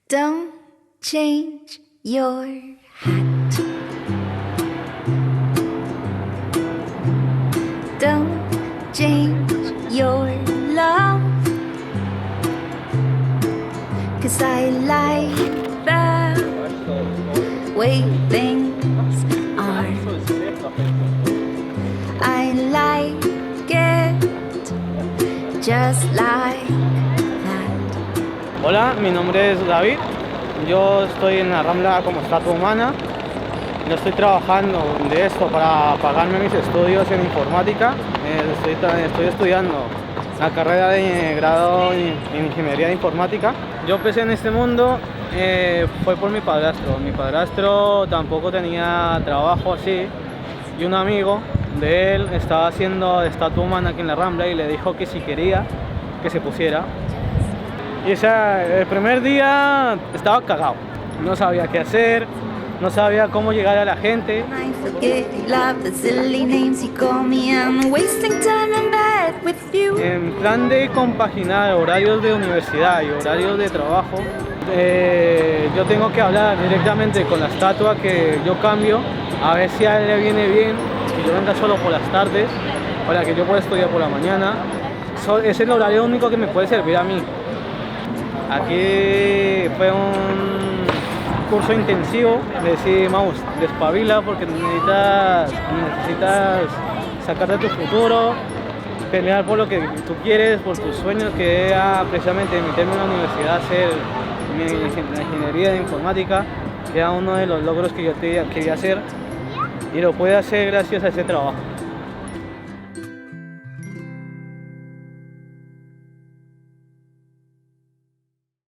Don't change your hat. Don't change your love. 'Cause I like the way things are. I like it just like that. Hola, mi nombre es David. Yo estoy en la Rambla como estatua humana. Yo estoy trabajando de esto para pagarme mis estudios en informática. Estoy estudiando la carrera de grado en ingeniería de informática. Yo empecé en este mundo fue por mi padrastro. Mi padrastro tampoco tenía trabajo así y un amigo de él estaba haciendo estatua humana aquí en la Rambla y le dijo que si quería que se pusiera. Y el primer día estaba cagado, no sabía qué hacer, no sabía cómo llegar a la gente. En plan de compaginar horarios de universidad y horarios de trabajo, yo tengo que hablar directamente con la estatua que yo cambio, a ver si a él le viene bien que yo venga solo por las tardes, para que yo pueda estudiar por la mañana. Es el horario único que me puede servir a mí. Aquí fue un curso intensivo, le decimos despabila porque necesitas sacarte tu futuro, pelear por lo que tú quieres, por tus sueños, que era precisamente meterme en la universidad, hacer la ingeniería de informática, que era uno de los logros que yo quería hacer y lo pude hacer gracias a ese trabajo.